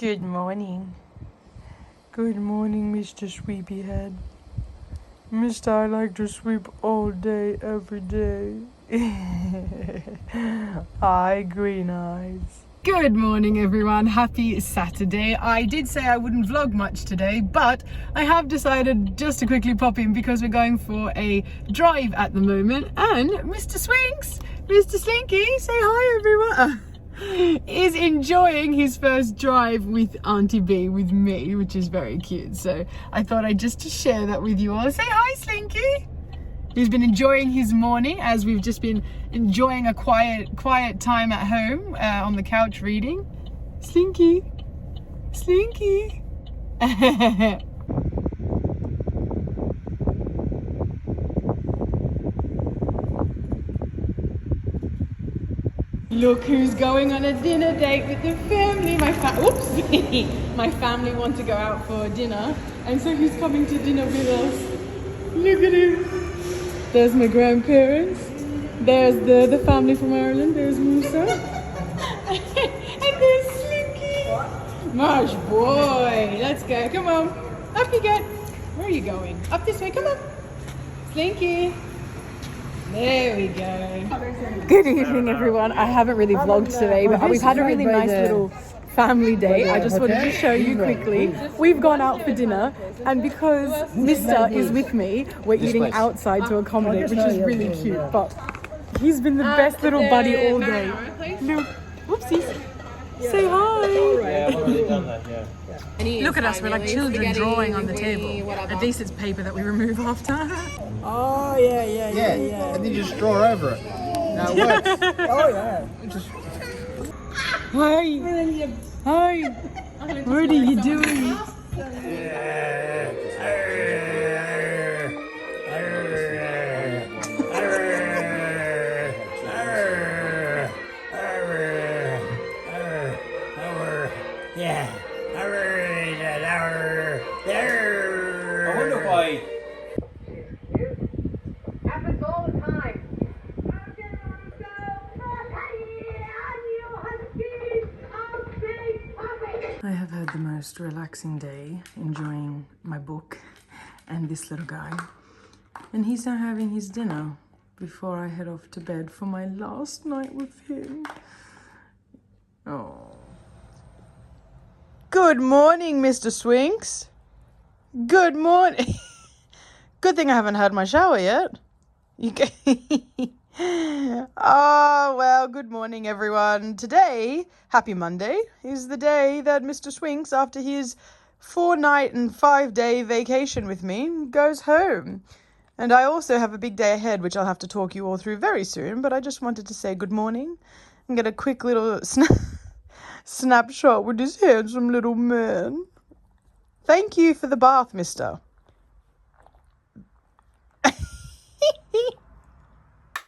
Good morning. Good morning, Mr. Sweepyhead. Mister, I like to sweep all day, every day. Aye, green eyes. Good morning, everyone. Happy Saturday. I did say I wouldn't vlog much today, but I have decided just to quickly pop in because we're going for a drive at the moment. And Mr. Swinks, Mr. Slinky, say hi, everyone. Is enjoying his first drive with Auntie B, with me, which is very cute. So I thought I'd just to share that with you all. Say hi, Slinky. He's been enjoying his morning as we've just been enjoying a quiet time at home on the couch reading. Slinky, Slinky. Look who's going on a dinner date with the family. My family want to go out for dinner, and so who's coming to dinner with us? Look at him. There's my grandparents. There's the family from Ireland. There's Musa. And there's Slinky. Marsh boy. Let's go. Come on. Up you get. Where are you going? Up this way. Come on. Slinky. There we go. Good evening, everyone. I haven't really vlogged today, but we've had a really nice little family day. I just wanted to show you quickly. We've gone out for dinner, and because Mr. is with me, we're eating outside to accommodate, which is really cute. But he's been the best little buddy all day. Look, whoopsies. Say hi. Look at us, we're like children drawing on the table. At least it's paper that we remove after. Oh, yeah. And then you just draw over it. Now it works. Oh, yeah. Hi. What are you doing? I wonder why. Happens all the time. I have had the most relaxing day, enjoying my book and this little guy. And he's now having his dinner before I head off to bed for my last night with him. Oh. Good morning, Mr. Swinks. Good morning. Good thing I haven't had my shower yet. Oh, well, good morning, everyone. Today, happy Monday, is the day that Mr. Swinks, after his 4-night and 5-day vacation with me, goes home. And I also have a big day ahead, which I'll have to talk you all through very soon, but I just wanted to say good morning and get a quick little snapshot with this handsome little man. Thank you for the bath, mister.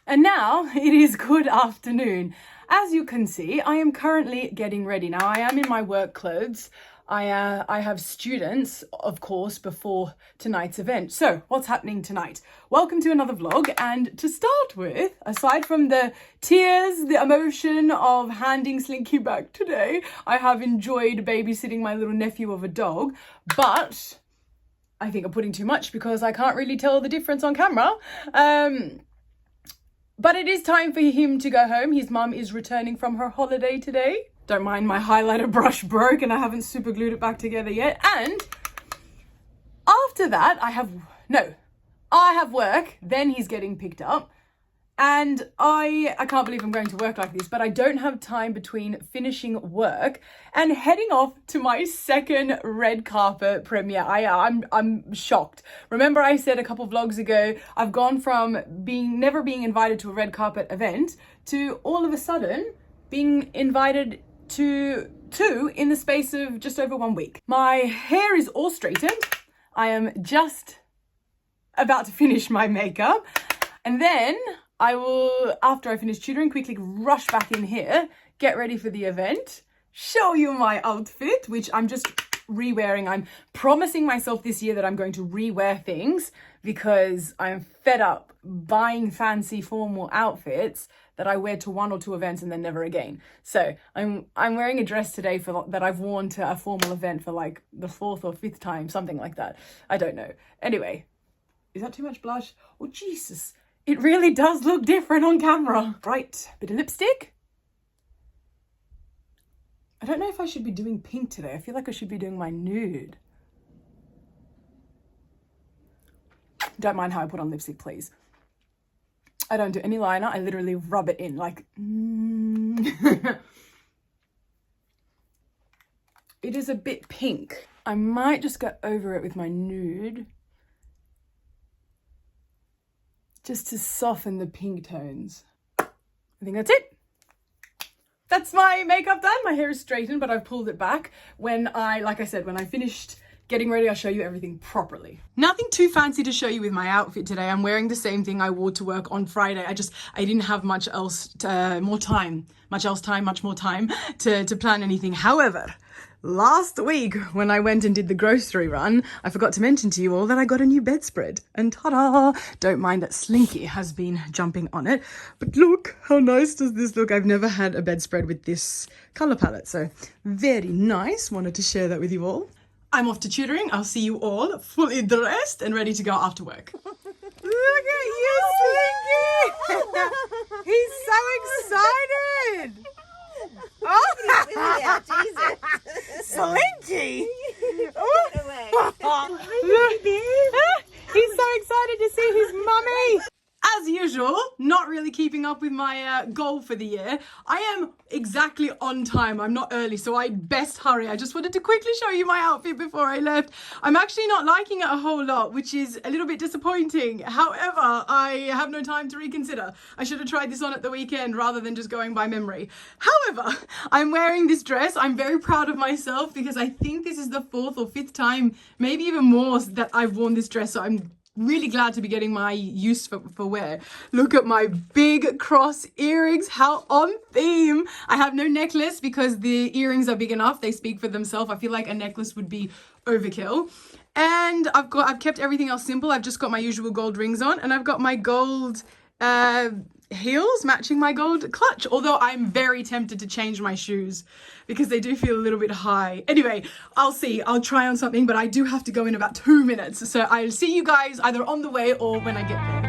And now it is good afternoon. As you can see, I am currently getting ready. Now I am in my work clothes. I have students, of course, before tonight's event. So what's happening tonight? Welcome to another vlog. And to start with, aside from the tears, the emotion of handing Slinky back today, I have enjoyed babysitting my little nephew of a dog. But I think I'm putting too much because I can't really tell the difference on camera. But it is time for him to go home. His mum is returning from her holiday today. Don't mind my highlighter brush broke and I haven't super glued it back together yet. And after that, I have work. Then he's getting picked up. And I can't believe I'm going to work like this, but I don't have time between finishing work and heading off to my second red carpet premiere. I'm shocked. Remember I said a couple vlogs ago, I've gone from never being invited to a red carpet event to all of a sudden being invited to 2 in the space of just over 1 week. My hair is all straightened. I am just about to finish my makeup, and then I will, after I finish tutoring, quickly rush back in here, get ready for the event, show you my outfit, which I'm just re-wearing. I'm promising myself this year that I'm going to re-wear things because I'm fed up buying fancy formal outfits that I wear to 1 or 2 events and then never again. So I'm wearing a dress today that I've worn to a formal event for like the 4th or 5th time, something like that. I don't know. Anyway, is that too much blush? Oh, Jesus. It really does look different on camera. Right, bit of lipstick. I don't know if I should be doing pink today. I feel like I should be doing my nude. Don't mind how I put on lipstick, please. I don't do any liner. I literally rub it in like... It is a bit pink. I might just go over it with my nude, just to soften the pink tones. I think that's it. That's my makeup done. My hair is straightened, but I've pulled it back. Like I said, when I finished getting ready, I'll show you everything properly. Nothing too fancy to show you with my outfit today. I'm wearing the same thing I wore to work on Friday. I didn't have much more time to plan anything. However, last week when I went and did the grocery run, I forgot to mention to you all that I got a new bedspread. And ta-da! Don't mind that Slinky has been jumping on it. But look, how nice does this look? I've never had a bedspread with this color palette. So very nice. Wanted to share that with you all. I'm off to tutoring. I'll see you all fully dressed and ready to go after work. Look at you, Slinky! He's so excited! Oh, Yeah, Jesus. Slinky! Get away. He's so excited to see his mummy! As usual, not really keeping up with my goal for the year. I am exactly on time. I'm not early, so I'd best hurry. I just wanted to quickly show you my outfit before I left. I'm actually not liking it a whole lot, which is a little bit disappointing. However, I have no time to reconsider. I should have tried this on at the weekend rather than just going by memory. However, I'm wearing this dress. I'm very proud of myself because I think this is the 4th or 5th time, maybe even more, that I've worn this dress. So I'm really glad to be getting my use for wear. Look at my big cross earrings, how on theme. I have no necklace because the earrings are big enough. They speak for themselves. I feel like a necklace would be overkill. And I've kept everything else simple. I've just got my usual gold rings on, and I've got my gold heels matching my gold clutch, although I'm very tempted to change my shoes because they do feel a little bit high. Anyway, I'll try on something, but I do have to go in about 2 minutes, so I'll see you guys either on the way or when I get there.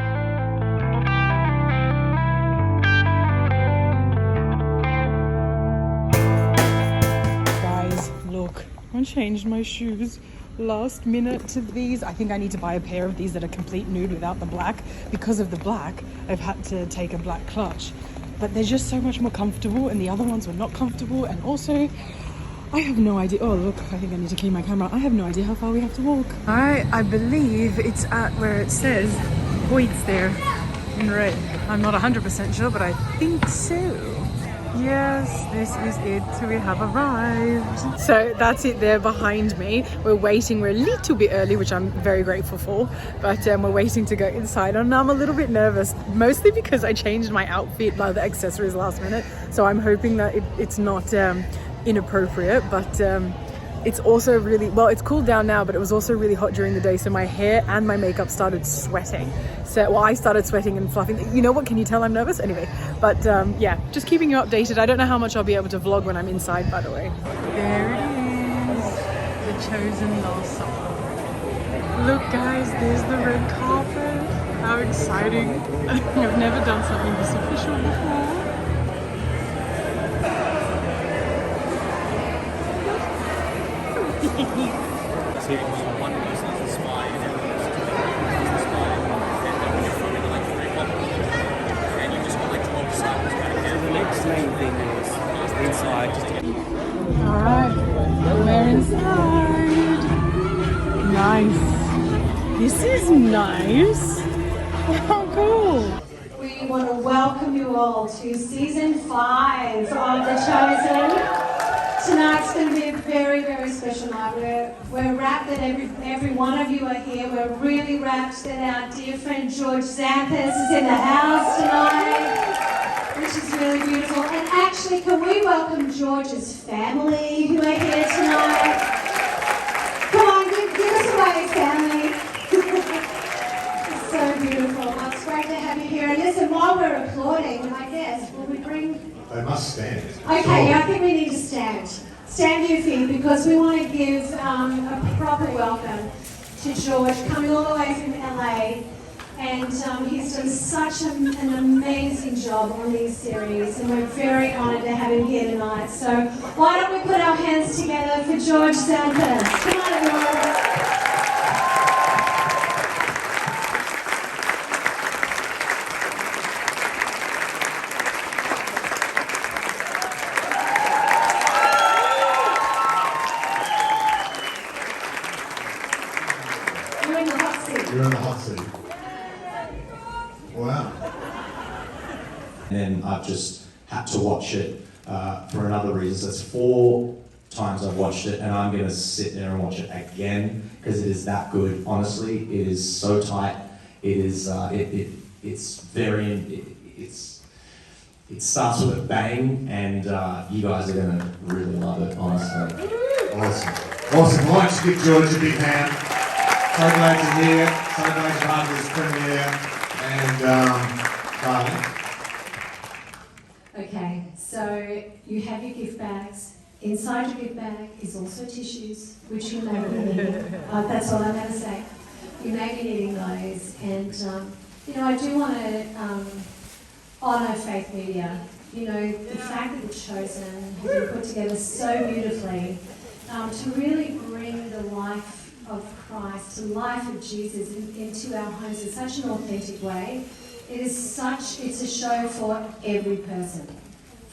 Guys, look, I changed my shoes last minute to these. I think I need to buy a pair of these that are complete nude without the black. Because of the black, I've had to take a black clutch, but they're just so much more comfortable, and the other ones were not comfortable. And also, I have no idea. Oh look, I think I need to clean my camera. I have no idea how far we have to walk. I believe it's at where it says Hoyt's there in red. I'm not 100% sure, but I think so. Yes, this is it. We have arrived. So that's it there behind me. We're waiting. We're a little bit early, which I'm very grateful for. But we're waiting to go inside. And I'm a little bit nervous, mostly because I changed my outfit by the accessories last minute. So I'm hoping that it's not inappropriate. But it's also really, well, it's cooled down now, but it was also really hot during the day. So my hair and my makeup started sweating. So, well, I started sweating and fluffing. You know what? Can you tell I'm nervous? Anyway, but yeah, just keeping you updated. I don't know how much I'll be able to vlog when I'm inside, by the way. There it is, the chosen last supper. Look, guys, there's the red carpet. How exciting. I've never done something this official before. So one person is a spy and everyone else is the spy, and then when you're filming like 3 o'clock and you just got like 12 disciples back there. The next main thing is inside. Alright, we're inside. Nice. This is nice. How cool. We want to welcome you all to season 5 of The Chosen. Tonight's going to be a very, very special night. We're rapt that every one of you are here. We're really rapt that our dear friend George Xanthus is in the house tonight, which is really beautiful. And actually, can we welcome George's family who are here tonight? Come on, give us a wave, family. It's so beautiful. Well, it's great to have you here. And listen, while we're applauding, I guess, They must stand. Okay, yeah, I think we need to stand. Stand to your feet because we want to give a proper welcome to George, coming all the way from LA. And he's done such an amazing job on these series, and we're very honoured to have him here tonight. So why don't we put our hands together for George Sampers? Come on, everyone. You're in the hot seat. You're in the hot seat. Wow. And then I've just had to watch it for another reason. So it's 4 times I've watched it, and I'm going to sit there and watch it again because it is that good. Honestly, it is so tight. It is. It's very. It starts with a bang, and you guys are going to really love it. Honestly. Awesome. Well, let's give George a big hand. So glad you're here. So glad you're part of this premiere. And, darling. Okay, so you have your gift bags. Inside your gift bag is also tissues, which you may be needing. That's all I'm going to say. You may be needing those. And, I do want to honour Faith Media. The fact that The Chosen has been put together so beautifully to really bring the life of Christ, the life of Jesus into our homes in such an authentic way. It's a show for every person.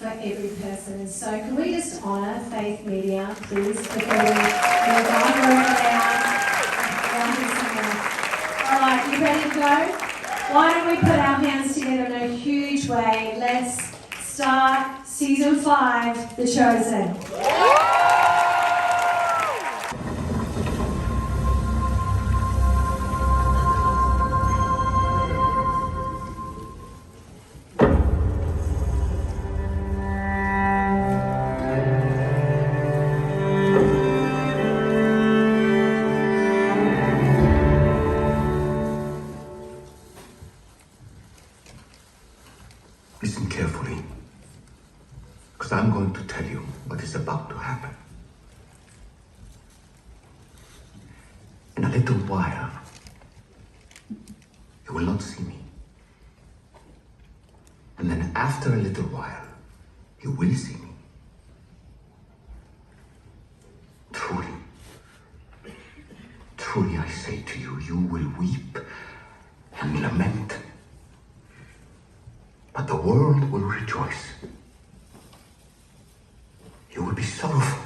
And so can we just honour Faith Media, please, before we move on? All right, you ready to go? Why don't we put our hands together in a huge way? Let's start season 5, The Chosen. Listen carefully, because I'm going to tell you what is about to happen. In a little while, you will not see me. And then after a little while, you will see me. Truly I say to you, you will weep and lament. But the world will rejoice. You will be sorrowful.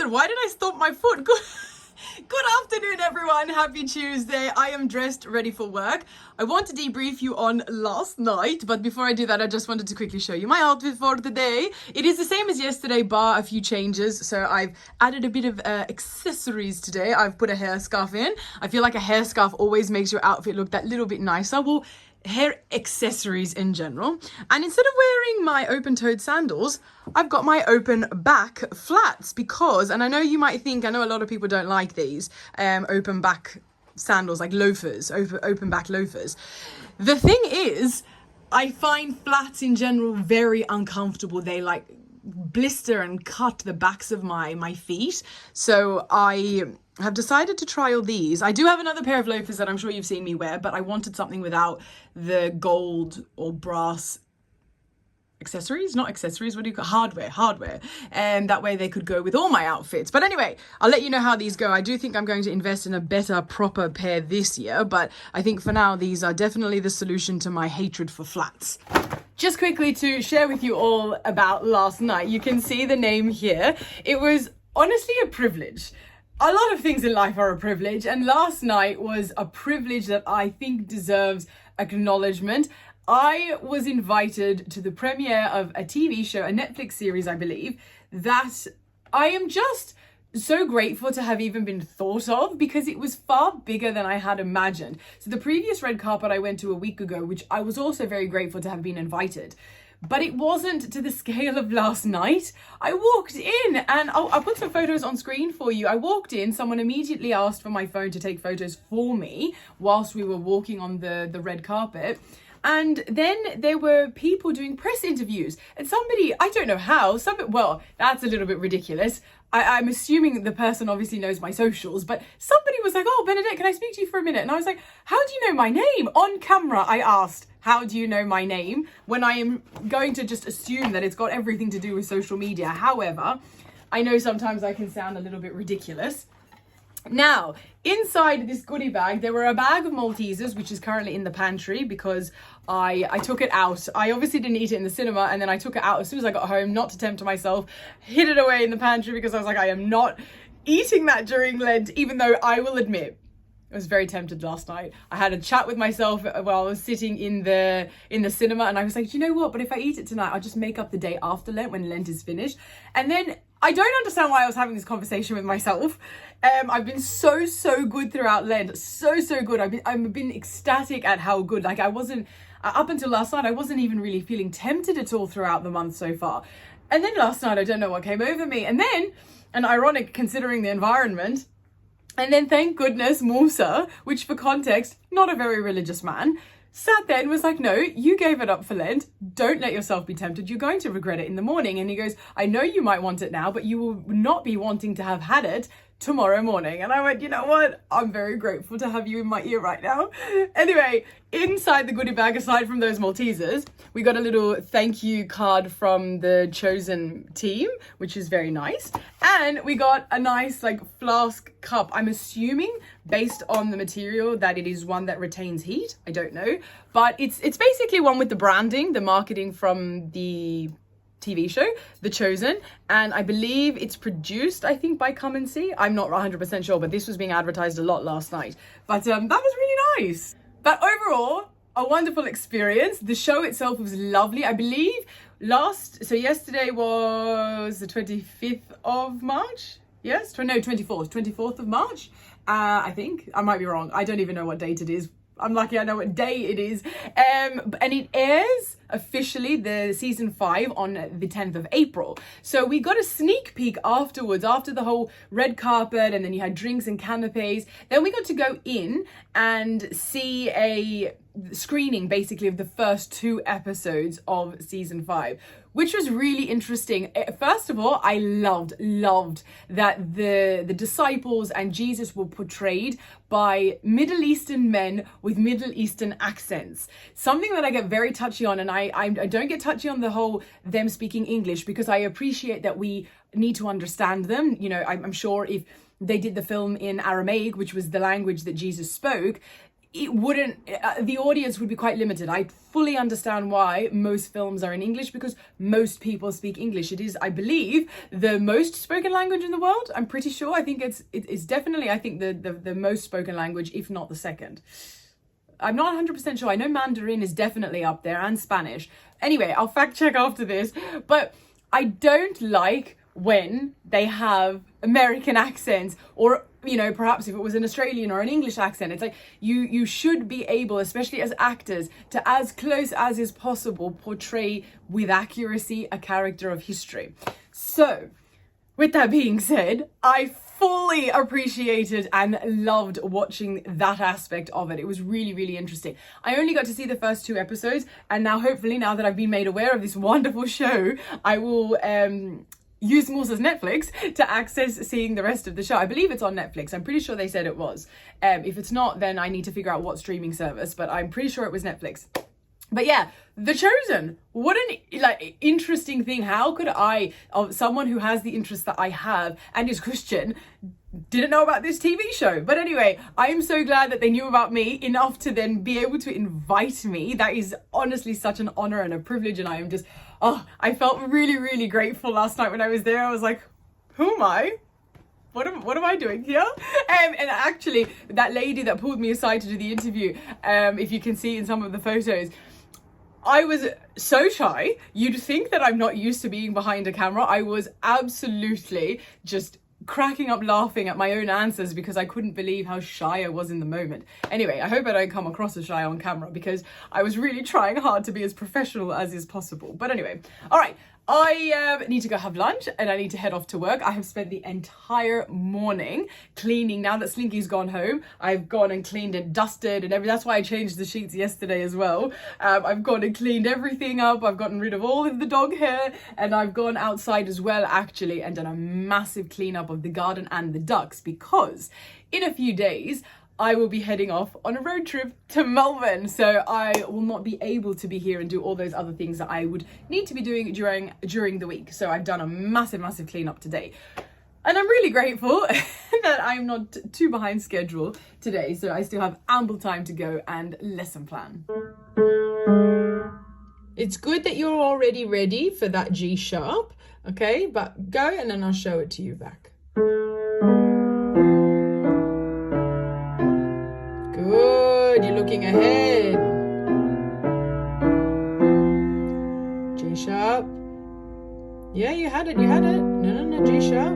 Why did I stomp my foot? Good afternoon, everyone. Happy Tuesday. I am dressed, ready for work. I want to debrief you on last night, but before I do that, I just wanted to quickly show you my outfit for today. It is the same as yesterday, bar a few changes. So I've added a bit of accessories today. I've put a hair scarf in. I feel like a hair scarf always makes your outfit look that little bit nicer. Well, hair accessories in general. And instead of wearing my open-toed sandals, I've got my open back flats because, and I know you might think, I know a lot of people don't like these open back sandals, like loafers, open back loafers. The thing is, I find flats in general very uncomfortable. They like blister and cut the backs of my feet. So I have decided to trial these. I do have another pair of loafers that I'm sure you've seen me wear, but I wanted something without the gold or brass accessories, not accessories, what do you call hardware, and that way they could go with all my outfits. But anyway, I'll let you know how these go. I do think I'm going to invest in a better proper pair this year, but I think for now these are definitely the solution to my hatred for flats. Just quickly to share with you all about last night. You can see the name here. It was honestly a privilege. A lot of things in life are a privilege, and last night was a privilege that I think deserves acknowledgement. I was invited to the premiere of a TV show, a Netflix series, I believe, that I am just so grateful to have even been thought of because it was far bigger than I had imagined. So the previous red carpet I went to a week ago, which I was also very grateful to have been invited, but it wasn't to the scale of last night. I walked in and I'll put some photos on screen for you. I walked in, someone immediately asked for my phone to take photos for me whilst we were walking on the red carpet. And then there were people doing press interviews, and somebody, I don't know how, well, that's a little bit ridiculous. I'm assuming the person obviously knows my socials, but somebody was like, oh, Benedict, can I speak to you for a minute? And I was like, how do you know my name? On camera, I asked, how do you know my name? When I am going to just assume that it's got everything to do with social media. However, I know sometimes I can sound a little bit ridiculous. Now, inside this goodie bag, there were a bag of Maltesers, which is currently in the pantry because I took it out. I obviously didn't eat it in the cinema, and then I took it out as soon as I got home, not to tempt myself, hid it away in the pantry because I was like, I am not eating that during Lent, even though I will admit, I was very tempted last night. I had a chat with myself while I was sitting in the cinema, and I was like, you know what, but if I eat it tonight, I'll just make up the day after Lent when Lent is finished. And then I don't understand why I was having this conversation with myself. I've been so good throughout Lent, so good. I've been ecstatic at how good. Like I wasn't up until last night, I wasn't even really feeling tempted at all throughout the month so far. And then last night, I don't know what came over me. And then, and ironic considering the environment, and then thank goodness Musa, which for context, not a very religious man, sat there and was like, no, you gave it up for Lent. Don't let yourself be tempted. You're going to regret it in the morning. And he goes, I know you might want it now, but you will not be wanting to have had it tomorrow morning. And I went, you know what? I'm very grateful to have you in my ear right now. Anyway, inside the goodie bag, aside from those Maltesers, we got a little thank you card from the Chosen team, which is very nice. And we got a nice like flask cup. I'm assuming based on the material that it is one that retains heat. I don't know, but it's basically one with the branding, the marketing from the TV show, The Chosen, and I believe it's produced, I think, by Come and See. I'm not 100% sure, but this was being advertised a lot last night. But that was really nice. But overall, a wonderful experience. The show itself was lovely. I believe yesterday was the 25th of March. Yes, no, 24th of March. I think, I might be wrong. I don't even know what date it is. I'm lucky I know what day it is. And it airs officially the season 5 on the 10th of April. So we got a sneak peek afterwards, after the whole red carpet, and then you had drinks and canapes. Then we got to go in and see a screening basically of the first 2 episodes of season 5, which was really interesting. First of all, I loved that the disciples and Jesus were portrayed by Middle Eastern men with Middle Eastern accents. Something that I get very touchy on, and I don't get touchy on the whole them speaking English, because I appreciate that we need to understand them. You know, I'm sure if they did the film in Aramaic, which was the language that Jesus spoke, it wouldn't, the audience would be quite limited. I fully understand why most films are in English, because most people speak English. It is, I believe, the most spoken language in the world. I'm pretty sure. I think it's definitely, I think, the most spoken language, if not the second. I'm not 100% sure. I know Mandarin is definitely up there, and Spanish. Anyway, I'll fact check after this. But I don't like when they have American accents, or, you know, perhaps if it was an Australian or an English accent. It's like you should be able, especially as actors, to as close as is possible portray with accuracy a character of history. So with that being said, I fully appreciated and loved watching that aspect of it. It was really interesting. I only got to see the first 2 episodes, and now hopefully, now that I've been made aware of this wonderful show, I will use Musa's Netflix to access seeing the rest of the show. I believe it's on Netflix. I'm pretty sure they said it was. If it's not, then I need to figure out what streaming service, but I'm pretty sure it was Netflix. But yeah, The Chosen, what an interesting thing. How could I, someone who has the interests that I have and is Christian, didn't know about this TV show? But anyway, I am so glad that they knew about me enough to then be able to invite me. That is honestly such an honor and a privilege, and I am just, I felt really grateful last night when I was there. I was like, who am I? What am I doing here? And actually, that lady that pulled me aside to do the interview, if you can see in some of the photos, I was so shy. You'd think that I'm not used to being behind a camera. I was absolutely just cracking up laughing at my own answers because I couldn't believe how shy I was in the moment. Anyway, I hope I don't come across as shy on camera, because I was really trying hard to be as professional as is possible. But anyway, all right, I need to go have lunch and I need to head off to work. I have spent the entire morning cleaning. Now that Slinky's gone home, I've gone and cleaned and dusted and everything. That's why I changed the sheets yesterday as well. I've gone and cleaned everything up. I've gotten rid of all of the dog hair, and I've gone outside as well, actually, and done a massive cleanup of the garden and the ducks, because in a few days, I will be heading off on a road trip to Melbourne. So I will not be able to be here and do all those other things that I would need to be doing during the week. So I've done a massive cleanup today. And I'm really grateful that I'm not too behind schedule today. So I still have ample time to go and lesson plan. It's good that you're already ready for that G sharp. Okay, but go and then I'll show it to you back. Good, you're looking ahead. G sharp. Yeah, you had it. No, G sharp.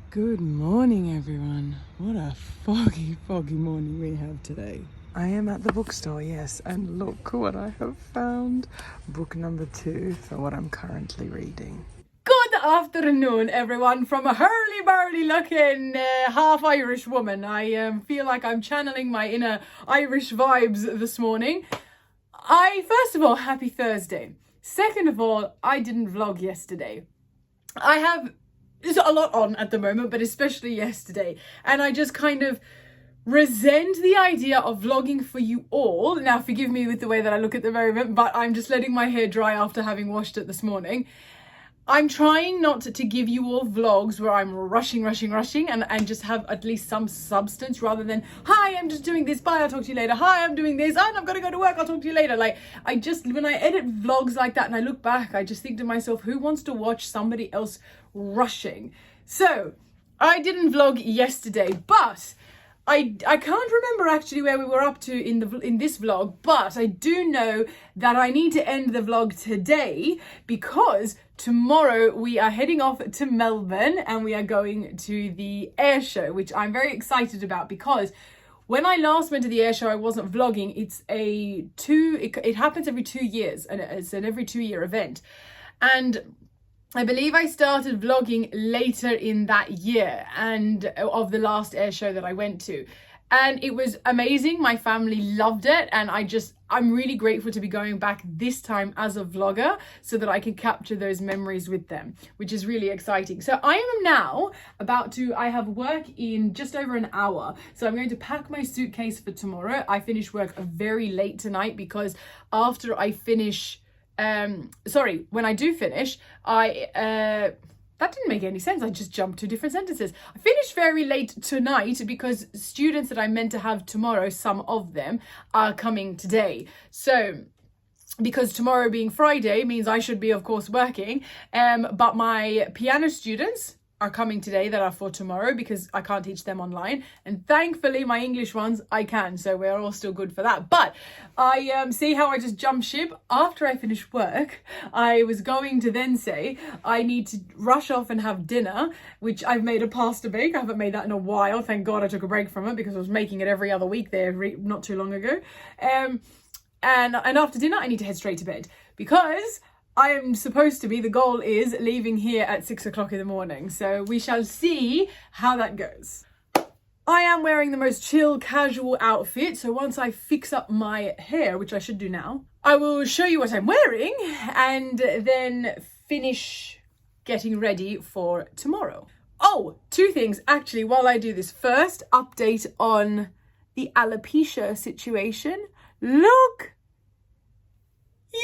Good morning, everyone. What a foggy morning we have today. I am at the bookstore, yes, and look what I have found. Book number 2 for what I'm currently reading. Good afternoon, everyone, from a hurly-burly looking half Irish woman. I feel like I'm channeling my inner Irish vibes this morning. First of all, happy Thursday. Second of all, I didn't vlog yesterday. There's a lot on at the moment, but especially yesterday. And I just kind of resent the idea of vlogging for you all. Now, forgive me with the way that I look at the moment, but I'm just letting my hair dry after having washed it this morning. I'm trying not to give you all vlogs where I'm rushing and just have at least some substance, rather than, hi, I'm just doing this, bye, I'll talk to you later, hi, I'm doing this, and I've got to go to work, I'll talk to you later. Like, when I edit vlogs like that and I look back, I just think to myself, who wants to watch somebody else rushing? So I didn't vlog yesterday, but I can't remember actually where we were up to in this vlog, but I do know that I need to end the vlog today because tomorrow we are heading off to Melbourne and we are going to the air show, which I'm very excited about, because when I last went to the air show, I wasn't vlogging. It happens every 2 years, and it's an every 2-year event. And I believe I started vlogging later in that year and of the last air show that I went to. And it was amazing. My family loved it. And I'm really grateful to be going back this time as a vlogger so that I can capture those memories with them, which is really exciting. So I am now I have work in just over an hour. So I'm going to pack my suitcase for tomorrow. I finish work very late tonight because after I finish, when I do finish, that didn't make any sense. I just jumped 2 different sentences. I finished very late tonight because students that I'm meant to have tomorrow, some of them are coming today. So because tomorrow being Friday means I should be, of course, working. But my piano students are coming today that are for tomorrow because I can't teach them online, and thankfully my English ones I can, so we're all still good for that. But I see how I just jumped ship. After I finish work, I was going to then say I need to rush off and have dinner, which I've made a pasta bake. I haven't made that in a while. Thank God I took a break from it because I was making it every other week there not too long ago. And after dinner I need to head straight to bed because I am supposed to be, the goal is leaving here at 6 o'clock in the morning. So we shall see how that goes. I am wearing the most chill, casual outfit. So once I fix up my hair, which I should do now, I will show you what I'm wearing and then finish getting ready for tomorrow. Oh, 2 things actually while I do this. First, update on the alopecia situation. Look! Yay,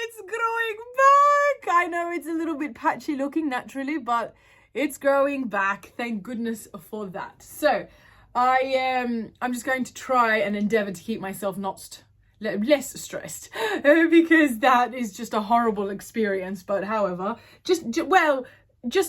it's growing back. I know it's a little bit patchy looking naturally, but it's growing back. Thank goodness for that. So I'm just going to try and endeavor to keep myself less stressed because that is just a horrible experience. But however, just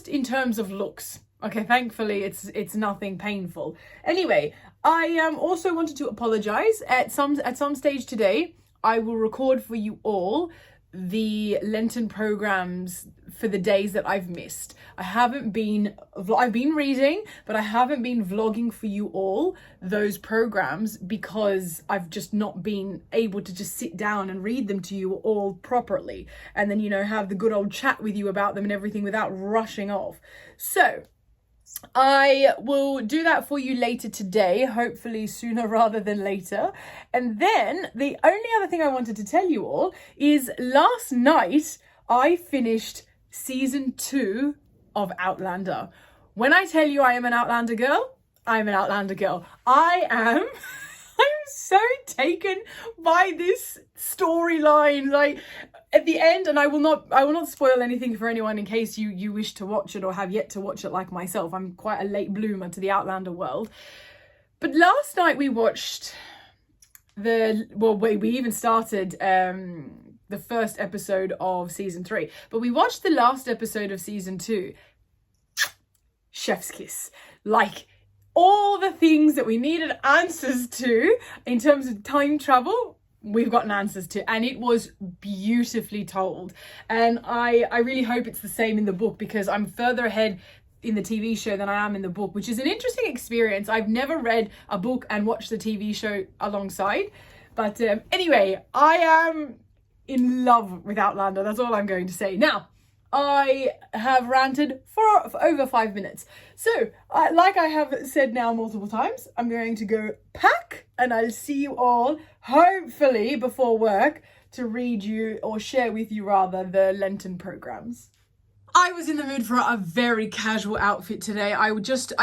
in terms of looks. Okay, thankfully it's nothing painful. Anyway, I also wanted to apologize at some stage today. I will record for you all the Lenten programs for the days that I've missed. I've been reading, but I haven't been vlogging for you all those programs because I've just not been able to just sit down and read them to you all properly, and then, you know, have the good old chat with you about them and everything without rushing off. So I will do that for you later today, hopefully sooner rather than later. And then the only other thing I wanted to tell you all is last night I finished season 2 of Outlander. When I tell you I am an Outlander girl, I'm an Outlander girl. I'm so taken by this storyline. Like at the end, and I will not spoil anything for anyone in case you wish to watch it or have yet to watch it like myself. I'm quite a late bloomer to the Outlander world. But last night we watched we even started the first episode of season 3, but we watched the last episode of season 2. Chef's kiss. Like all the things that we needed answers to in terms of time travel, we've gotten answers to, and it was beautifully told. And I really hope it's the same in the book, because I'm further ahead in the TV show than I am in the book, which is an interesting experience. I've never read a book and watched the TV show alongside. But anyway, I am in love with Outlander. That's all I'm going to say. Now, I have ranted for over 5 minutes. So, like I have said now multiple times, I'm going to go pack, and I'll see you all, hopefully before work, to read you, or share with you rather, the Lenten programs. I was in the mood for a very casual outfit today. I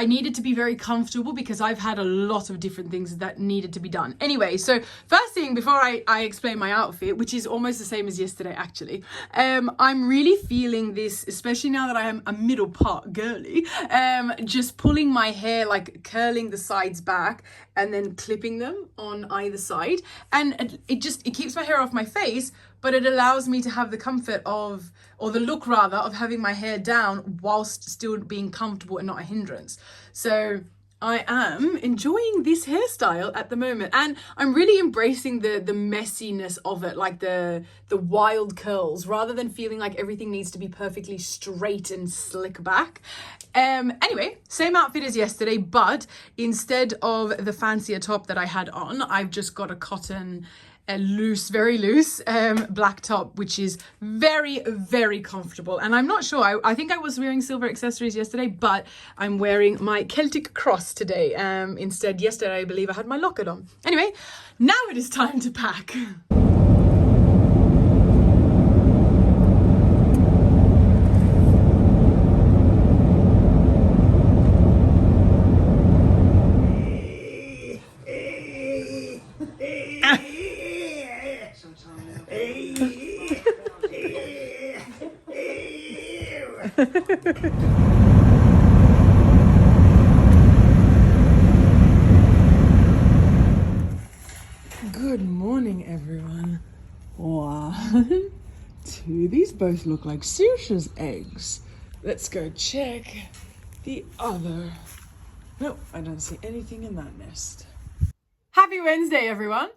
needed to be very comfortable because I've had a lot of different things that needed to be done. Anyway, so first thing, before I explain my outfit, which is almost the same as yesterday actually, I'm really feeling this, especially now that I am a middle part girly, just pulling my hair, like curling the sides back and then clipping them on either side. And it keeps my hair off my face, but it allows me to have the comfort of, or the look rather, of having my hair down whilst still being comfortable and not a hindrance. So I am enjoying this hairstyle at the moment, and I'm really embracing the messiness of it, like the wild curls, rather than feeling like everything needs to be perfectly straight and slick back. Anyway, same outfit as yesterday, but instead of the fancier top that I had on, I've just got a cotton, very loose black top, which is very, very comfortable. And I'm not sure, I think I was wearing silver accessories yesterday, but I'm wearing my Celtic cross today. Instead, yesterday I believe I had my locket on. Anyway, now it is time to pack. Good morning, everyone. 1, 2. These both look like Saoirse's eggs. Let's go check the other. Nope, I don't see anything in that nest. Happy Wednesday, everyone.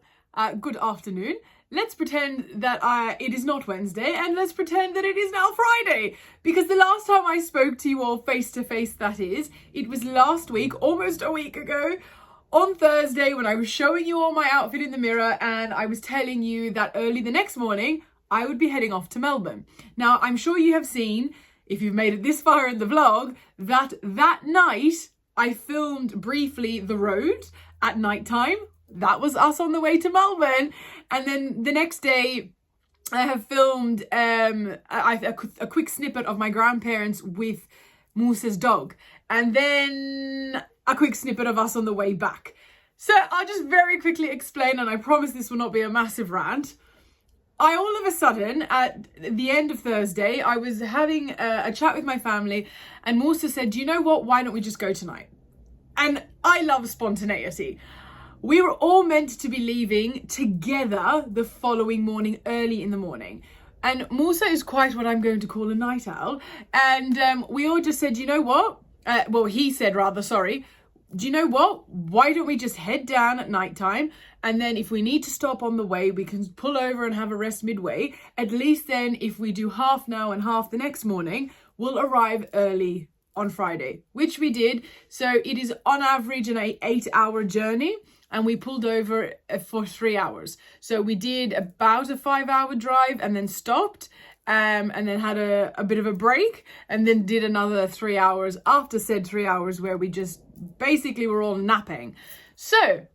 Good afternoon. Let's pretend that it is not Wednesday, and let's pretend that it is now Friday, because the last time I spoke to you all face to face, that is, it was last week, almost a week ago, on Thursday, when I was showing you all my outfit in the mirror, and I was telling you that early the next morning, I would be heading off to Melbourne. Now, I'm sure you have seen, if you've made it this far in the vlog, that night I filmed briefly the road at night time. That was us on the way to Melbourne. And then the next day, I have filmed a quick snippet of my grandparents with Moose's dog. And then a quick snippet of us on the way back. So I'll just very quickly explain, and I promise this will not be a massive rant. I all of a sudden, at the end of Thursday, I was having a chat with my family, and Musa said, do you know what, why don't we just go tonight? And I love spontaneity. We were all meant to be leaving together the following morning, early in the morning. And Musa is quite what I'm going to call a night owl. And we all just said, you know what? Well, he said rather, sorry, do you know what? Why don't we just head down at nighttime? And then if we need to stop on the way, we can pull over and have a rest midway. At least then if we do half now and half the next morning, we'll arrive early on Friday, which we did. So it is on average an 8-hour journey, and we pulled over for 3 hours. So we did about a 5-hour drive and then stopped, and then had a bit of a break, and then did another 3 hours after said 3 hours where we just basically were all napping. So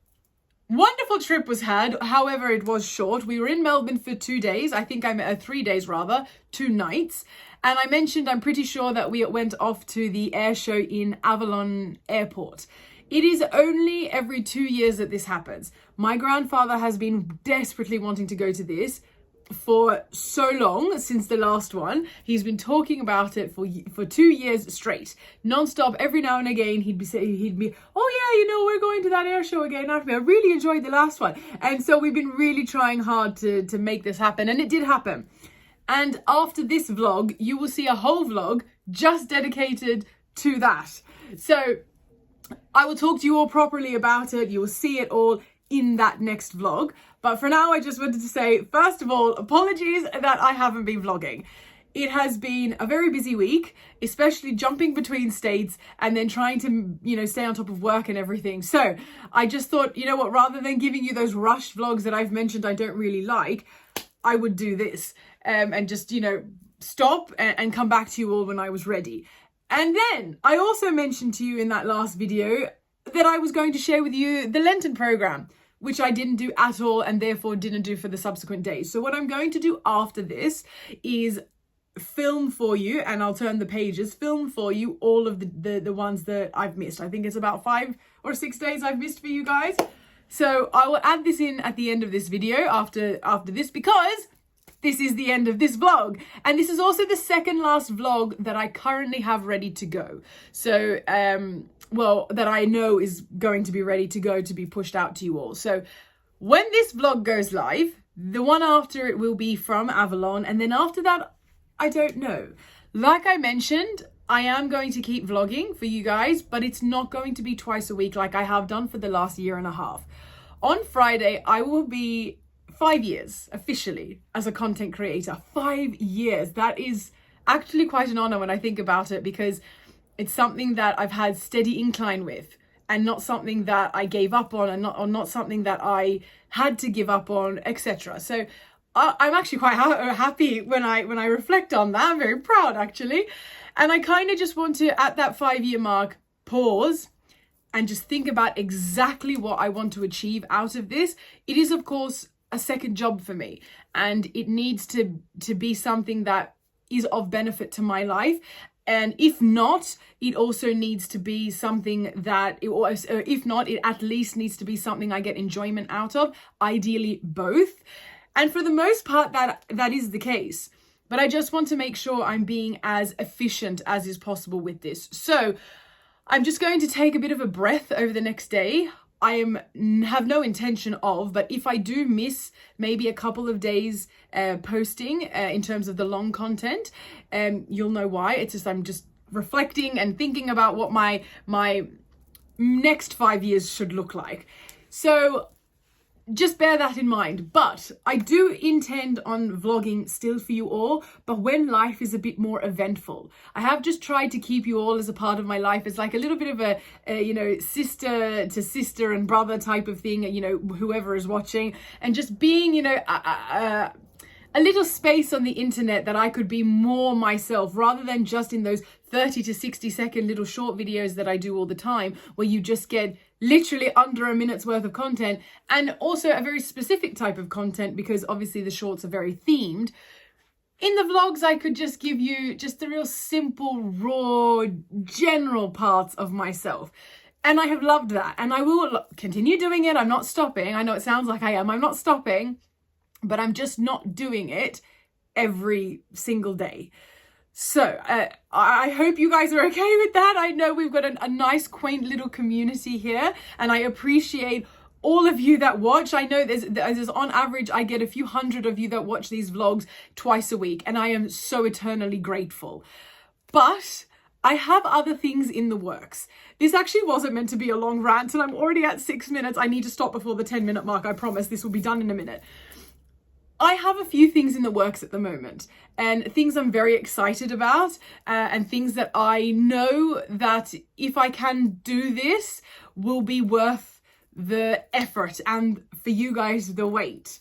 wonderful trip was had. However, it was short. We were in Melbourne for 2 days. I think 3 days rather, 2 nights. And I mentioned, I'm pretty sure that we went off to the air show in Avalon Airport. It is only every 2 years that this happens. My grandfather has been desperately wanting to go to this for so long, since the last one. He's been talking about it for 2 years straight, non-stop. Every now and again he'd be, oh yeah, you know, we're going to that air show again after me. I really enjoyed the last one. And so we've been really trying hard to make this happen, and it did happen. And after this vlog, you will see a whole vlog just dedicated to that. So I will talk to you all properly about it. You will see it all in that next vlog. But for now, I just wanted to say, first of all, apologies that I haven't been vlogging. It has been a very busy week, especially jumping between states and then trying to, you know, stay on top of work and everything. So I just thought, you know what, rather than giving you those rushed vlogs that I've mentioned I don't really like, I would do this and just, you know, stop and come back to you all when I was ready. And then I also mentioned to you in that last video that I was going to share with you the Lenten program, which I didn't do at all and therefore didn't do for the subsequent days. So what I'm going to do after this is film for you, and I'll turn the pages, film for you all of the ones that I've missed. I think it's about 5 or 6 days I've missed for you guys. So I will add this in at the end of this video after this, because this is the end of this vlog. And this is also the second last vlog that I currently have ready to go. So, well, that I know is going to be ready to go to be pushed out to you all. So when this vlog goes live, the one after it will be from Avalon. And then after that, I don't know. Like I mentioned, I am going to keep vlogging for you guys, but it's not going to be twice a week like I have done for the last 1.5 years. On Friday, I will be 5 years officially as a content creator. 5 years. That is actually quite an honor when I think about it, because it's something that I've had steady incline with, and not something that I gave up on, and not something that I had to give up on, etc. So I'm actually quite happy when I reflect on that. I'm very proud, actually. And I kind of just want to, at that 5-year mark, pause and just think about exactly what I want to achieve out of this. It is, of course, a second job for me, and it needs to be something that is of benefit to my life. And if not, it also needs to be something that, if not, it at least needs to be something I get enjoyment out of, ideally both. And for the most part, that is the case. But I just want to make sure I'm being as efficient as is possible with this. So I'm just going to take a bit of a breath over the next day. I have no intention of, but if I do miss maybe a couple of days posting in terms of the long content, you'll know why. It's just I'm just reflecting and thinking about what my next 5 years should look like. So just bear that in mind. But I do intend on vlogging still for you all, but when life is a bit more eventful. I have just tried to keep you all as a part of my life. It's like a little bit of a you know, sister to sister and brother type of thing, you know, whoever is watching, and just being, you know, a little space on the internet that I could be more myself, rather than just in those 30 to 60 second little short videos that I do all the time, where you just get literally under a minute's worth of content, and also a very specific type of content, because obviously the shorts are very themed. In the vlogs, I could just give you just the real simple, raw, general parts of myself. And I have loved that, and I will continue doing it. I'm not stopping. I know it sounds like I am. I'm not stopping, but I'm just not doing it every single day. So I hope you guys are okay with that. I know we've got a nice, quaint little community here, and I appreciate all of you that watch. I know there's on average, I get a few hundred of you that watch these vlogs twice a week, and I am so eternally grateful. But I have other things in the works. This actually wasn't meant to be a long rant, and I'm already at 6 minutes. I need to stop before the 10-minute mark. I promise this will be done in a minute. I have a few things in the works at the moment, and things I'm very excited about, and things that I know that if I can do this will be worth the effort and for you guys the wait.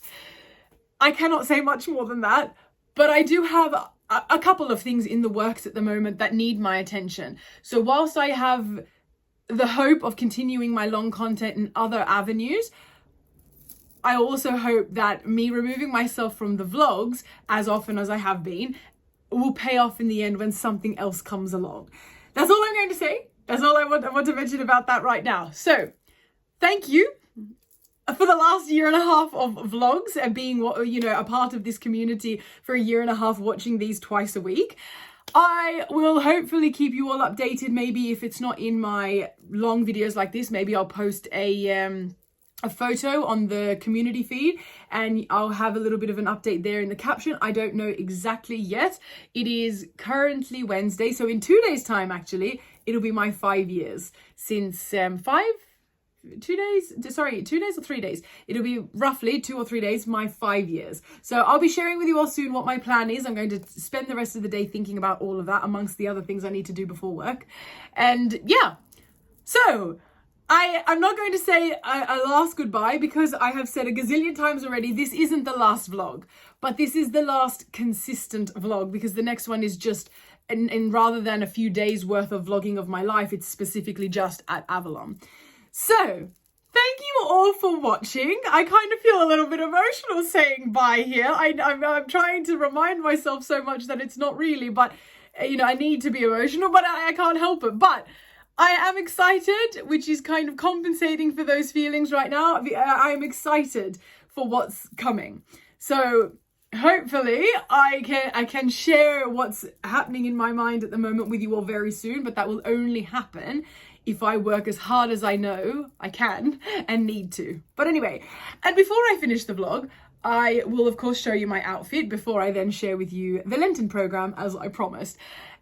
I cannot say much more than that, but I do have a couple of things in the works at the moment that need my attention. So whilst I have the hope of continuing my long content in other avenues, I also hope that me removing myself from the vlogs as often as I have been will pay off in the end when something else comes along. That's all I'm going to say. That's all I want to mention about that right now. So thank you for the last year and a half of vlogs and being, you know, a part of this community for a year and a half, watching these twice a week. I will hopefully keep you all updated. Maybe if it's not in my long videos like this, maybe I'll post a photo on the community feed and I'll have a little bit of an update there in the caption. I don't know exactly yet. It is currently Wednesday, so in 2 days time actually it'll be my 5 years since 2 days or 3 days. It'll be roughly 2 or 3 days, my 5 years. So I'll be sharing with you all soon what my plan is. I'm going to spend the rest of the day thinking about all of that amongst the other things I need to do before work. And yeah, so I'm not going to say a last goodbye because I have said a gazillion times already, this isn't the last vlog, but this is the last consistent vlog because the next one is just, and rather than a few days worth of vlogging of my life, it's specifically just at Avalon. So thank you all for watching. I kind of feel a little bit emotional saying bye here. I'm trying to remind myself so much that it's not really, but you know, I need to be emotional, but I can't help it. But I am excited, which is kind of compensating for those feelings right now. I am excited for what's coming. So hopefully I can share what's happening in my mind at the moment with you all very soon, but that will only happen if I work as hard as I know I can and need to. But anyway, and before I finish the vlog, I will of course show you my outfit before I then share with you the Lenten program as I promised.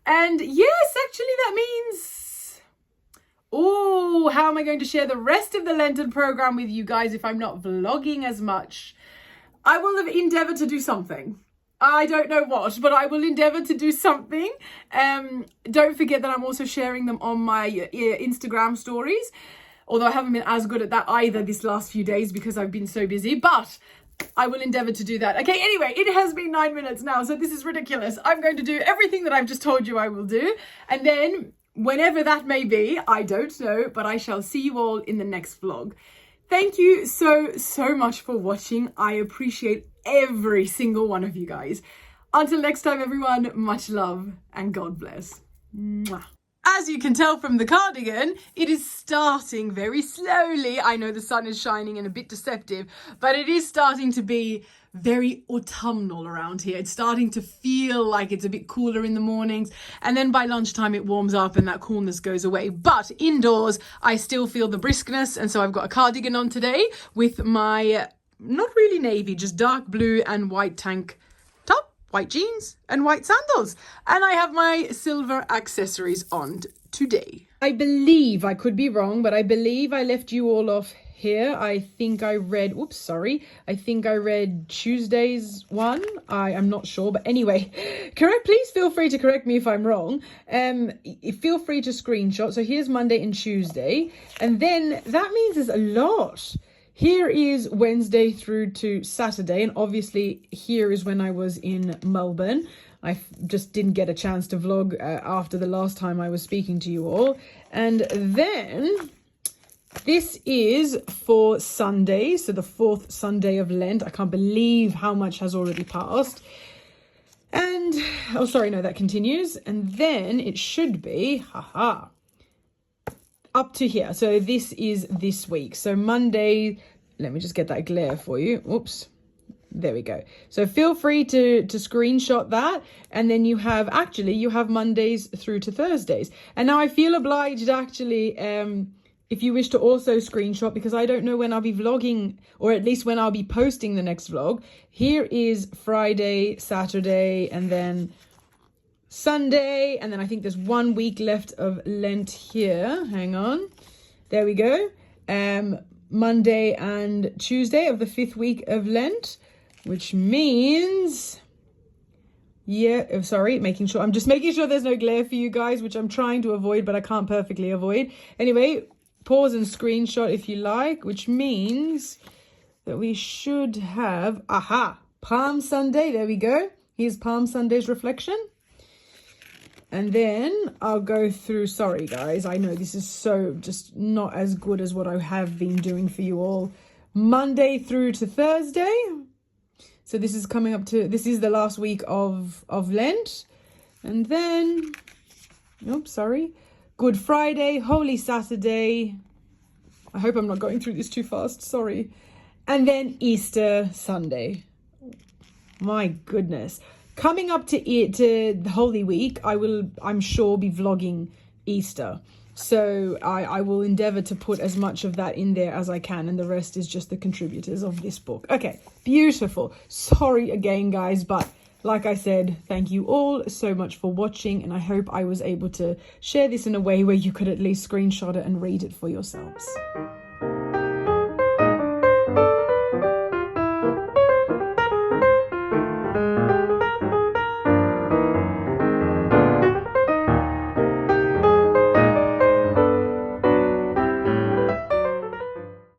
And yes, actually that means, oh, how am I going to share the rest of the Lenten program with you guys if I'm not vlogging as much? I will have endeavored to do something. I don't know what, but I will endeavor to do something. Don't forget that I'm also sharing them on my Instagram stories, although I haven't been as good at that either this last few days because I've been so busy, but I will endeavor to do that. Okay, anyway, it has been 9 minutes now, so this is ridiculous. I'm going to do everything that I've just told you I will do, and then whenever that may be, I don't know, but I shall see you all in the next vlog. Thank you so much for watching. I appreciate every single one of you guys. Until next time, everyone, much love and God bless. Mwah. As you can tell from the cardigan, it is starting very slowly. I know the sun is shining and a bit deceptive, but it is starting to be very autumnal around here. It's starting to feel like it's a bit cooler in the mornings, and then by lunchtime it warms up and that coolness goes away. But indoors, I still feel the briskness, and so I've got a cardigan on today with my, not really navy, just dark blue and white tank top, white jeans and white sandals. And I have my silver accessories on today. I believe, I could be wrong, but I believe I left you all off here. I think I read, oops, sorry. I think I read Tuesday's one. I am not sure, but anyway, please feel free to correct me if I'm wrong. Feel free to screenshot. So here's Monday and Tuesday, and then that means there's a lot. Here is Wednesday through to Saturday, and obviously here is when I was in Melbourne. I just didn't get a chance to vlog after the last time I was speaking to you all. And then this is for Sunday, so the 4th Sunday of Lent. I can't believe how much has already passed. And, oh, sorry, no, that continues. And then it should be, up to here. So this is this week. So Monday, let me just get that glare for you. Oops. There we go. So feel free to screenshot that. And then you have Mondays through to Thursdays. And now I feel obliged actually, if you wish to also screenshot, because I don't know when I'll be vlogging, or at least when I'll be posting the next vlog. Here is Friday, Saturday, and then Sunday, and then I think there's 1 week left of Lent here. Hang on. There we go. Monday and Tuesday of the 5th week of Lent, which means, yeah, sorry, I'm just making sure there's no glare for you guys, which I'm trying to avoid, but I can't perfectly avoid. Anyway, pause and screenshot if you like, which means that we should have, Palm Sunday. There we go. Here's Palm Sunday's reflection. And then I'll go through, sorry guys, I know this is so just not as good as what I have been doing for you all. Monday through to Thursday. So this is coming up to, this is the last week of Lent. And then, oops, sorry. Good Friday, Holy Saturday. I hope I'm not going through this too fast, sorry. And then Easter Sunday. My goodness. Coming up to the Holy Week, I'm sure, be vlogging Easter. So I will endeavor to put as much of that in there as I can, and the rest is just the contributors of this book. Okay, beautiful. Sorry again, guys, but like I said, thank you all so much for watching, and I hope I was able to share this in a way where you could at least screenshot it and read it for yourselves.